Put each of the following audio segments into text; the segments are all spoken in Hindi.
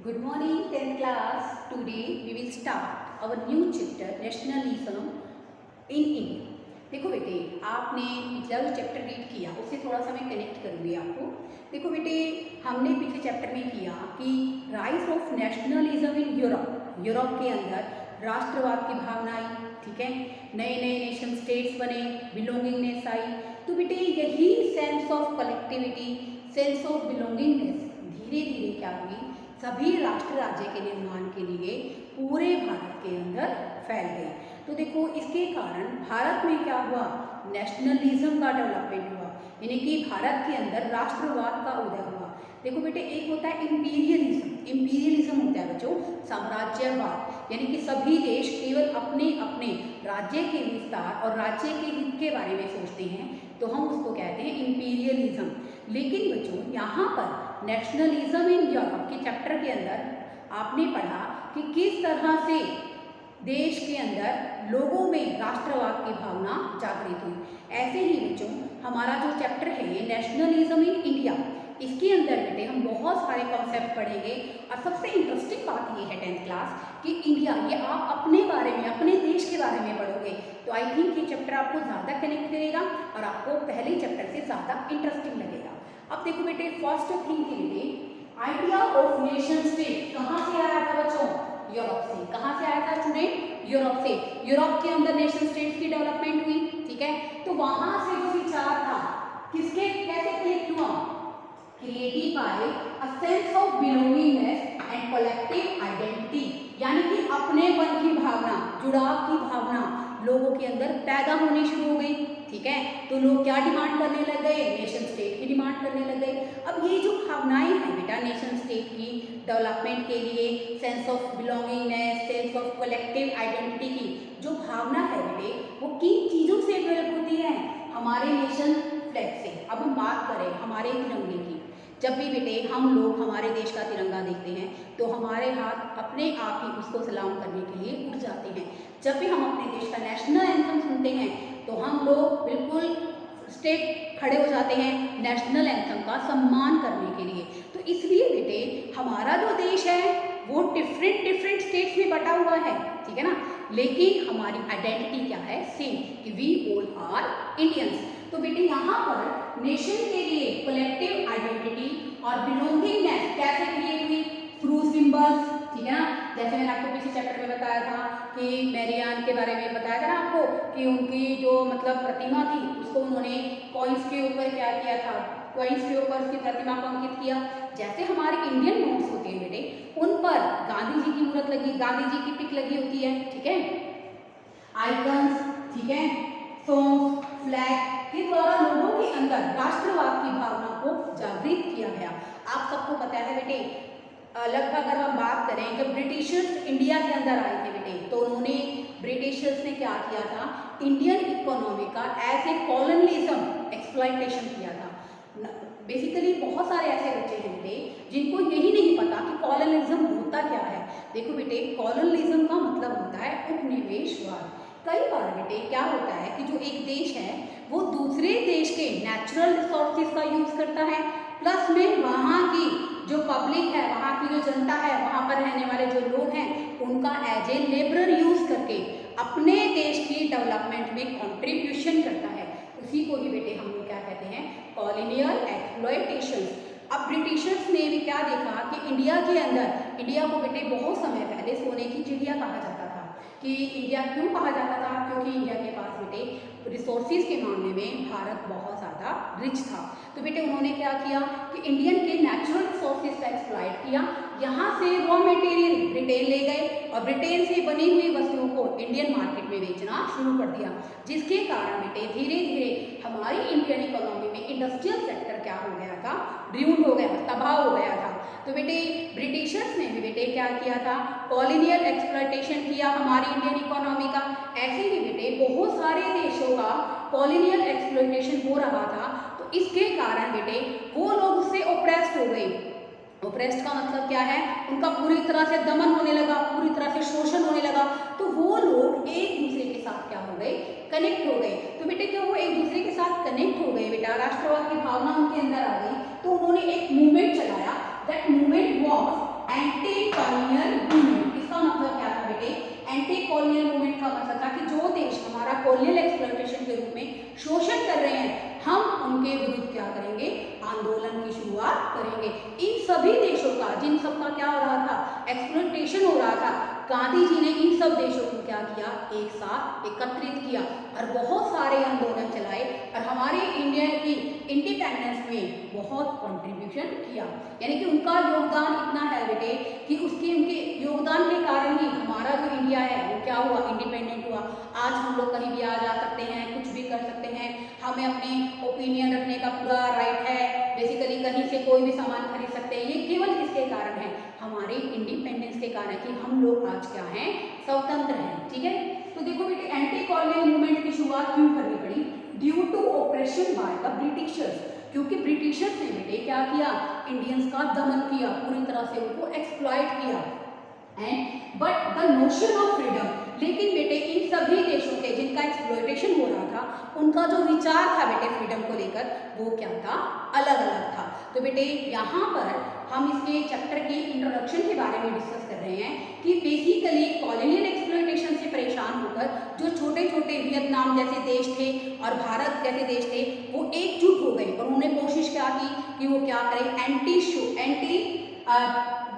Good morning, 10th class. Today we will start our new chapter Nationalism in India. देखो बेटे, आपने पिछला जो चैप्टर रीड किया उससे थोड़ा सा मैं कनेक्ट करूँगी आपको। देखो बेटे, हमने पिछले चैप्टर में किया कि rise of nationalism in Europe. Europe के अंदर राष्ट्रवाद की भावना आई, ठीक है, नए नए नेशन स्टेट्स बने, बिलोंगिंगनेस आई। तो बेटे यही sense of collectivity, sense of belongingness धीरे धीरे क्या हुई, सभी राष्ट्र राज्य के निर्माण के लिए पूरे भारत के अंदर फैल गया। तो देखो इसके कारण भारत में क्या हुआ, नेशनलिज्म का डेवलपमेंट हुआ, यानी कि भारत के अंदर राष्ट्रवाद का उदय हुआ। देखो बेटे, एक होता है इंपीरियलिज्म। इंपीरियलिज्म होता है बच्चों साम्राज्यवाद, यानी कि सभी देश केवल अपने अपने राज्य के विस्तार और राज्य के हित के बारे में सोचते हैं, तो हम उसको कहते हैं इंपीरियलिज्म। लेकिन बच्चों यहाँ पर नेशनलिज्म इन यूरोप के चैप्टर के अंदर आपने पढ़ा कि किस तरह से देश के अंदर लोगों में राष्ट्रवाद की भावना जागृत हुई। ऐसे ही बच्चों हमारा जो चैप्टर है ये नेशनलिज्म इन इंडिया, इसके अंदर बेटे हम बहुत सारे कॉन्सेप्ट पढ़ेंगे। और सबसे इंटरेस्टिंग बात ये है 10th क्लास कि इंडिया, ये आप अपने बारे में, अपने देश के बारे में पढ़ोगे, तो आई थिंक ये चैप्टर आपको ज़्यादा कनेक्ट करेगा और आपको पहले चैप्टर से ज़्यादा इंटरेस्टिंग लगेगा। अब देखो बेटे, फर्स्ट थिंग के लिए आइडिया ऑफ नेशन स्टेट कहाँ से आया था बच्चों, यूरोप से। कहाँ से आया था स्टूडेंट, यूरोप से। यूरोप के अंदर नेशन स्टेट्स की डेवलपमेंट हुई, ठीक है। तो वहां से जो विचार था किसके कैसे क्रिएट हुआ, created by a sense of belongingness and collective identity, यानी कि अपनेपन की भावना, जुड़ाव की भावना लोगों के अंदर पैदा होनी शुरू हो गई, ठीक है। तो लोग क्या डिमांड करने लग गए, नेशन स्टेट की डिमांड करने लग गए। अब ये जो भावनाएं हैं बेटा नेशन स्टेट की डेवलपमेंट के लिए, sense of belongingness, sense of collective identity की जो भावना है बेटे, वो किन चीज़ों से डेवलप होती है, हमारे नेशन फ्लैग से। अब हम बात करें हमारे तिरंगे की, जब भी बेटे हम लोग हमारे देश का तिरंगा देखते हैं तो हमारे हाथ अपने आप ही उसको सलाम करने के लिए उठ जाते हैं। जब भी हम अपने देश का नेशनल एंथम सुनते हैं तो हम लोग बिल्कुल स्टेट खड़े हो जाते हैं नेशनल एंथम का सम्मान करने के लिए। तो इसलिए बेटे हमारा जो देश है वो डिफरेंट स्टेट्स में बटा हुआ है, ठीक है ना, लेकिन हमारी आइडेंटिटी क्या है, सेम, कि वी ऑल आर इंडियंस। तो बेटे यहाँ पर नेशन के लिए कलेक्टिव आइडेंटिटी और बिलोंगिंगनेस कैसे क्रिएट हुई, थ्रू सिंबल्स, ठीक है ना। जैसे मैंने आपको पिछले चैप्टर में बताया था कि मैरियान के बारे में बताया था ना आपको कि उनकी जो मतलब प्रतिमा थी उसको उन्होंने कॉइन्स के ऊपर क्या किया था, कॉइन्स के ऊपर उसकी प्रतिमा को अंकित किया। जैसे हमारे इंडियन नोट्स होते हैं बेटे, उन पर गांधी जी की मूर्त लगी, गांधी जी की पिक लगी होती है, ठीक है, आइकन्स, ठीक है, सॉन्ग्स, फ्लैग के द्वारा लोगों के अंदर राष्ट्रवाद की भावना को जागृत किया गया। आप सबको पता है बेटे, लगभग अगर हम बात करें जब ब्रिटिशर्स इंडिया के अंदर आए थे बेटे, तो उन्होंने ब्रिटिशर्स ने क्या किया था, इंडियन इकोनॉमी का एज ए कॉलोनियलिज्म एक्सप्लॉयटेशन किया था। बेसिकली बहुत सारे ऐसे बच्चे हैं बेटे जिनको यही नहीं पता कि कॉलोनियलिज्म होता क्या है। देखो बेटे, कॉलोनियलिज्म का मतलब होता है उपनिवेशवाद। कई बार बेटे क्या होता है कि जो एक देश है वो दूसरे देश के नेचुरल रिसोर्सेज का यूज करता है, प्लस में वहाँ की जो पब्लिक है, वहाँ की जो जनता है, वहाँ पर रहने वाले जो लोग हैं उनका एज ए लेबरर यूज करके अपने देश की डेवलपमेंट में कंट्रीब्यूशन करता है। उसी को ही बेटे हम लोग क्या कहते हैं, कॉलोनियल एक्सप्लॉयटेशन। अब ब्रिटिशर्स ने भी क्या देखा कि इंडिया के अंदर, इंडिया को बेटे बहुत समय पहले सोने की चिड़िया कहा जाता था। कि इंडिया क्यों कहा जाता था, क्योंकि इंडिया के पास बेटे रिसोर्सेज के मामले में भारत बहुत ज़्यादा रिच था। तो बेटे उन्होंने क्या किया कि इंडियन के नेचुरल रिसोर्सेज का एक्सप्लॉइट किया, यहाँ से रॉ मटेरियल ब्रिटेन ले गए और ब्रिटेन से बनी हुई वस्तुओं को इंडियन मार्केट में बेचना शुरू कर दिया, जिसके कारण बेटे धीरे धीरे हमारी इंडियन इकोनॉमी में इंडस्ट्रियल सेक्टर क्या हो गया था, ड्यून हो गया, तबाह हो गया था। तो बेटे ब्रिटिशर्स ने भी बेटे क्या किया था, कॉलोनियल एक्सप्लॉयटेशन किया हमारी इंडियन इकोनॉमी का। ऐसे ही बेटे बहुत सारे देशों का कॉलोनियल एक्सप्लॉयटेशन हो रहा था, तो इसके कारण बेटे वो लोग उससे ओप्रेस्ड हो गए। ओप्रेस्ड का मतलब क्या है, उनका पूरी तरह से दमन होने लगा, पूरी तरह से शोषण होने लगा। तो वो लोग एक दूसरे के साथ क्या हो गए, कनेक्ट हो गए। तो बेटे जब वो एक दूसरे के साथ कनेक्ट हो गए बेटा, राष्ट्रवाद की भावना उनके अंदर आ गई, तो उन्होंने एक मूवमेंट चलाया। That movement was anti colonial movement. इसका मतलब क्या था बेटे, एंटी कॉलोनियल मूवमेंट का मतलब था कि जो देश हमारा कॉलोनियल एक्सप्लॉयटेशन के रूप में शोषण कर रहे हैं, हम उनके विरुद्ध क्या करेंगे, आंदोलन की शुरुआत करेंगे। इन सभी देशों का, जिन सब का क्या हो रहा था, एक्सप्लॉयटेशन हो रहा था, गांधी जी ने इन सब देशों को क्या किया, एक साथ एकत्रित किया और बहुत सारे आंदोलन चलाए और हमारे इंडिया की इंडिपेंडेंस में बहुत कंट्रीब्यूशन किया। यानी कि उनका योगदान इतना है बेटे कि उनके योगदान के कारण ही हमारा जो इंडिया है वो क्या हुआ, इंडिपेंडेंट हुआ। आज हम लोग कहीं भी आ जा सकते हैं, कुछ भी कर सकते हैं, हमें अपनी ओपिनियन रखने का पूरा राइट है, बेसिकली कहीं से कोई भी सामान खरीद सकते हैं। ये केवल किसके कारण है, हमारे इंडिपेंडेंस के कारण कि हम लोग आज क्या हैं, स्वतंत्र हैं। ठीक है, तो देखो बेटे एंटी कॉलोनियल मूवमेंट की शुरुआत क्यों करनी पड़ी, due to operation by the Britishers, क्योंकि ब्रिटिशर्स ने बेटे क्या किया, इंडियंस का दमन किया, पूरी तरह से उनको एक्सप्लॉइट किया। And but the notion of freedom, लेकिन बेटे इन सभी देशों के जिनका एक्सप्लॉयटेशन हो रहा था, उनका जो विचार था बेटे फ्रीडम को लेकर, वो क्या था, अलग अलग था। तो बेटे यहाँ पर हम इसके चैप्टर के इंट्रोडक्शन के बारे में डिस्कस कर रहे हैं कि बेसिकली कॉलोनियल एक्सप्लॉयटेशन से परेशान होकर जो छोटे छोटे वियतनाम जैसे देश थे और भारत जैसे देश थे, वो एकजुट हो गए और उन्होंने कोशिश क्या की कि वो क्या करें, एंटी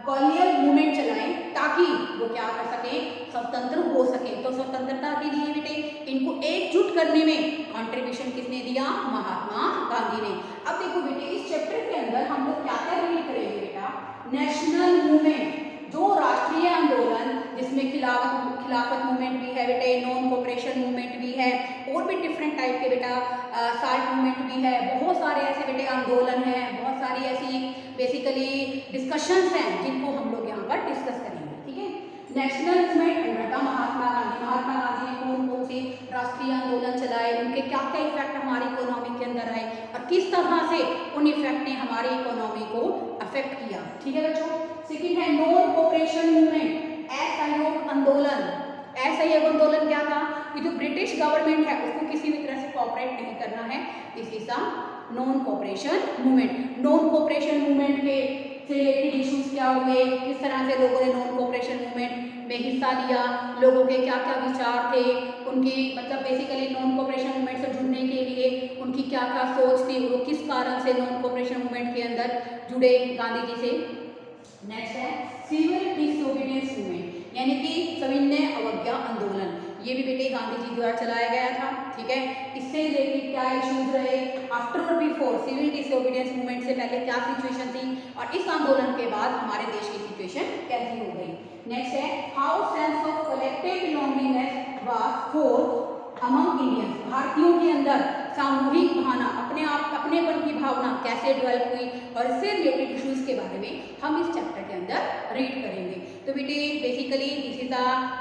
कॉलोनियल मूवमेंट चलाएं ताकि वो क्या कर सके, स्वतंत्र हो सके। तो स्वतंत्रता के लिए बेटे इनको एकजुट करने में कंट्रीब्यूशन किसने दिया, महात्मा गांधी ने। अब देखो बेटे इस चैप्टर के अंदर हम लोग क्या क्या रीड करेंगे बेटा, नेशनल मूवमेंट, जो राष्ट्रीय आंदोलन जिसमें खिलाफत मूवमेंट भी है बेटे, नॉन कोऑपरेशन मूवमेंट भी है, और भी डिफरेंट टाइप के बेटा साल्ट मूवमेंट भी है, बहुत सारे ऐसे बेटे आंदोलन हैं, बहुत सारी ऐसी बेसिकली डिस्कशंस हैं जिनको हम लोग यहाँ पर डिस्कस करेंगे। ठीक है, national movement under Mahatma Gandhi, Mahatma Gandhi ने कौन कौन से राष्ट्रीय आंदोलन चलाए, उनके क्या क्या इफेक्ट हमारी इकोनॉमी के अंदर आए और किस तरह से उन इफेक्ट ने हमारी इकोनॉमी को अफेक्ट किया। ठीक है बच्चों, सेकेंड है नॉन कोऑपरेशन मूवमेंट, असहयोग आंदोलन। असहयोग आंदोलन क्या था कि जो ब्रिटिश गवर्नमेंट है उसको किसी भी तरह से कोऑपरेट नहीं करना है, this is the non cooperation movement. Non cooperation movement के से रिलेटेड इश्यूज क्या हुए, किस तरह से लोगों ने नॉन कोऑपरेशन मूवमेंट में हिस्सा लिया, लोगों के क्या क्या विचार थे, उनकी मतलब बेसिकली नॉन कोऑपरेशन मूवमेंट से जुड़ने के लिए उनकी क्या क्या सोच थी, वो किस कारण से नॉन कोऑपरेशन मूवमेंट के अंदर जुड़े गांधी जी से। नेक्स्ट है सिविल डिसोबीडियंस मूवमेंट, यानी कि सविनय अवज्ञा आंदोलन, ये भी बेटे गांधी जी द्वारा चलाया गया था। ठीक है, इससे रिलेटेड क्या इश्यूज रहे, आफ्टर और बिफोर सिविल डिसोबीडियंस मूवमेंट से पहले क्या सिचुएशन थी और इस आंदोलन के बाद हमारे देश की सिचुएशन कैसी हो गई। नेक्स्ट है how sense of collective belongingness was formed among Indians, भारतीयों के अंदर सामूहिक भावना, अपने आप अपनेपन की भावना कैसे डेवलप हुई, और इससे रिलेटेड इश्यूज के बारे में हम इस चैप्टर के अंदर रीड करेंगे। तो बेटे basically this is the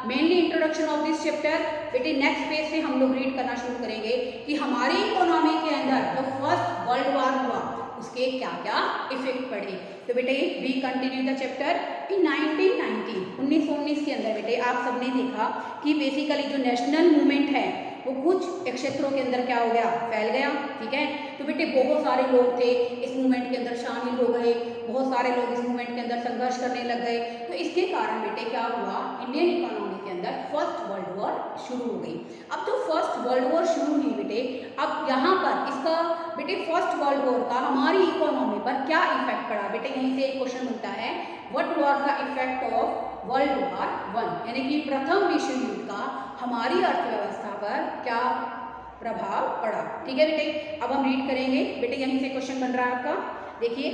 mainly introduction of this chapter. बेटे नेक्स्ट पेज से हम लोग रीड करना शुरू करेंगे कि हमारी इकोनॉमी के अंदर जो फर्स्ट वर्ल्ड वॉर हुआ उसके क्या क्या इफेक्ट पड़े। तो बेटे वी कंटिन्यू द चैप्टर। इन 1919 के अंदर बेटे आप सबने देखा कि बेसिकली जो नेशनल मूवमेंट है वो कुछ क्षेत्रों के अंदर क्या हो गया, फैल गया। ठीक है, तो बेटे बहुत सारे लोग थे इस मूवमेंट के अंदर शामिल हो गए, बहुत सारे लोग इस मूवमेंट के अंदर संघर्ष करने लग गए। तो इसके कारण बेटे क्या हुआ, इंडियन इकोनॉमी के अंदर फर्स्ट वर्ल्ड वॉर शुरू हो गई। अब जो फर्स्ट वर्ल्ड वॉर शुरू हुई बेटे, अब यहाँ पर इसका बेटे फर्स्ट वर्ल्ड वॉर का हमारी इकोनॉमी पर क्या इफेक्ट पड़ा। बेटे यहीं से एक क्वेश्चन बनता है, what was the effect of world war one, यानी कि प्रथम विश्व युद्ध का हमारी अर्थव्यवस्था पर क्या प्रभाव पड़ा। ठीक है बेटे, अब हम रीड करेंगे। बेटे यहीं से क्वेश्चन बन रहा है आपका, देखिए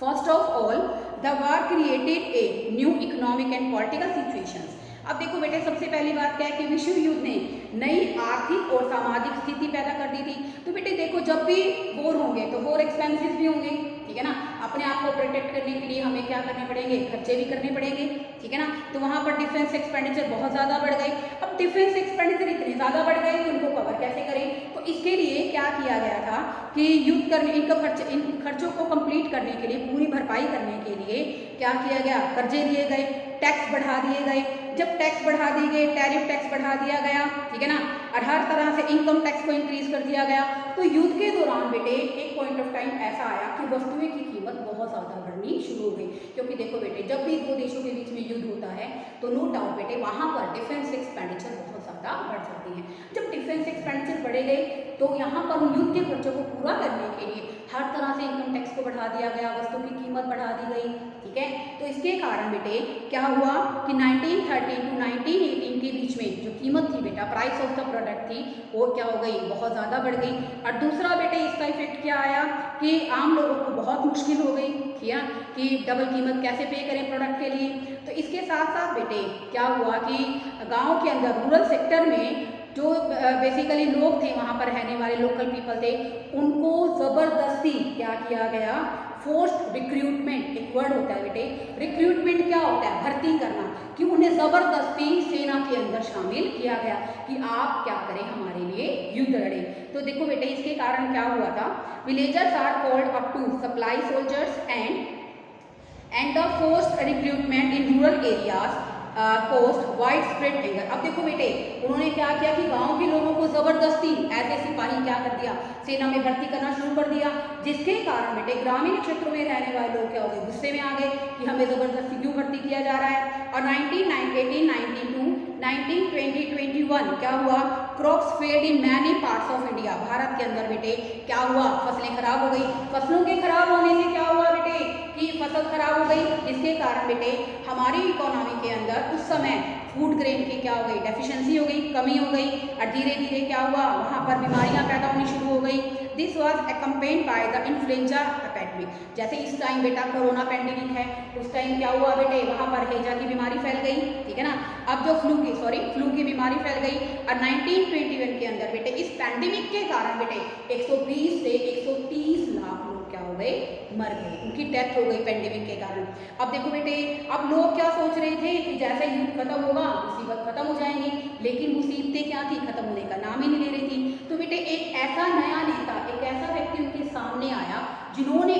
first of all the war created a new economic and political situations. अब देखो बेटे सबसे पहली बात क्या है कि विश्व युद्ध ने नई आर्थिक और सामाजिक स्थिति पैदा कर दी थी। तो बेटे देखो जब भी वॉर होंगे तो वॉर एक्सपेंसेस भी होंगे, ठीक है ना, अपने आप को प्रोटेक्ट करने के लिए हमें क्या करने पड़ेंगे, खर्चे भी करने पड़ेंगे। ठीक है ना, तो वहाँ पर डिफेंस एक्सपेंडिचर बहुत ज़्यादा बढ़ गए। अब डिफेंस एक्सपेंडिचर इतने ज़्यादा बढ़ गए कि उनको कवर कैसे करें। तो इसके लिए क्या किया गया था कि युद्ध करने इन खर्चों को कंप्लीट करने के लिए, पूरी भरपाई करने के लिए क्या किया गया, कर्जे लिए गए। टैक्स बढ़ा दिए गए। जब टैक्स बढ़ा दिए गए, टैरिफ टैक्स बढ़ा दिया गया, ठीक है ना, और हर तरह से इनकम टैक्स को इंक्रीज कर दिया गया। तो युद्ध के दौरान बेटे एक पॉइंट ऑफ टाइम ऐसा आया कि वस्तुएं की कीमत बहुत ज़्यादा बढ़नी शुरू हो गई। क्योंकि देखो बेटे, जब भी दो देशों के बीच में युद्ध होता है तो नो डाउट बेटे वहाँ पर डिफेंस एक्सपेंडिचर बहुत ज़्यादा बढ़ जाती है। जब डिफेंस एक्सपेंडिचर बढ़े गए तो यहाँ पर उन युद्ध के खर्चों को पूरा करने के लिए हर तरह से इनकम टैक्स को बढ़ा दिया गया, वस्तु की कीमत बढ़ा दी गई, ठीक है। तो इसके कारण बेटे क्या हुआ कि 1913 टू 1918 के बीच में जो कीमत थी बेटा, प्राइस ऑफ द प्रोडक्ट थी, वो क्या हो गई, बहुत ज़्यादा बढ़ गई। और दूसरा बेटे इसका इफेक्ट क्या आया कि आम लोगों को बहुत मुश्किल हो गई, ठीक है, कि डबल कीमत कैसे पे करें प्रोडक्ट के लिए। तो इसके साथ साथ बेटे क्या हुआ कि गाँव के अंदर रूरल सेक्टर में जो बेसिकली लोग थे, वहाँ पर रहने वाले लोकल पीपल थे, उनको ज़बरदस्ती क्या किया गया, फोर्स्ड रिक्रूटमेंट, एक वर्ड होता है बेटे, रिक्रूटमेंट क्या होता है, भर्ती करना, कि उन्हें ज़बरदस्ती सेना के अंदर शामिल किया गया कि आप क्या करें, हमारे लिए युद्ध लड़ें। तो देखो बेटे इसके कारण क्या हुआ था, villagers are called up to supply soldiers and the forced recruitment in rural areas cost widespread anger. अब देखो बेटे उन्होंने क्या किया कि गांव के लोगों को जबरदस्ती ऐसे सिपाही क्या कर दिया, सेना में भर्ती करना शुरू कर दिया, जिसके कारण बेटे ग्रामीण क्षेत्रों में रहने वाले लोग क्या हो गए, गुस्से में आ गए कि हमें जबरदस्ती क्यों भर्ती किया जा रहा है। और 1892 1920-21 क्या हुआ, crops failed in many parts of India. Bharat के अंदर बेटे क्या हुआ, फसलें खराब हो गई। फसलों के खराब होने से क्या हुआ बेटे कि फसल खराब हो गई, जिसके कारण बेटे हमारी इकोनॉमी के अंदर उस समय फूड ग्रेन की क्या हो गई, डेफिशिएंसी हो गई, कमी हो गई। और धीरे धीरे क्या हुआ, वहाँ पर बीमारियाँ पैदा होनी शुरू हो गई। This was accompanied by the influenza epidemic. जैसे इस टाइम बेटा कोरोना पैंडेमिक है, उस टाइम क्या हुआ बेटे, वहाँ पर हैजा की बीमारी फैल गई, ठीक है ना। अब जो फ्लू की बीमारी फैल गई। और 1921 के अंदर बेटे इस पैंडेमिक के कारण बेटे 120 से 130 लाख लोग क्या हो गए, मर गए, उनकी डेथ हो गई पैंडेमिक के कारण। अब देखो बेटे, अब लोग क्या सोच रहे थे कि जैसे युद्ध खत्म होगा मुसीबत खत्म हो जाएंगी, लेकिन मुसीबतें क्या थी, खत्म होने का नाम ही नहीं ले रही थी। तो बेटे एक ऐसा नया नेता, एक ऐसा व्यक्ति उनके सामने आया जिन्होंने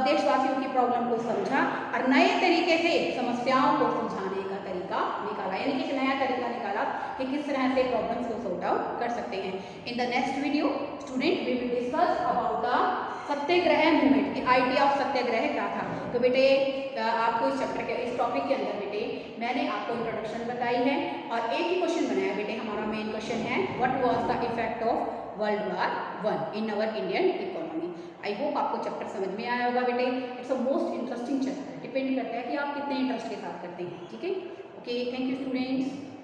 देशवासियों की प्रॉब्लम को समझा और नए तरीके से समस्याओं को सुलझाने का तरीका निकाला, यानी कि एक नया तरीका निकाला कि किस तरह से प्रॉब्लम्स को सॉर्ट आउट कर सकते हैं। In the next video student we will discuss about the Satyagraha movement, की आइडिया ऑफ सत्याग्रह क्या था। तो बेटे आपको इस चैप्टर के इस टॉपिक के अंदर बेटे मैंने आपको इंट्रोडक्शन बताई है और एक ही क्वेश्चन बनाया बेटे, हमारा मेन क्वेश्चन है what was the effect of world war I in our Indian economy. I hope आपको चैप्टर समझ में आया होगा बेटे। It's a most interesting chapter, depend करता है कि आप कितने इंटरेस्ट के साथ करते हैं, ठीक है। Okay, thank you students.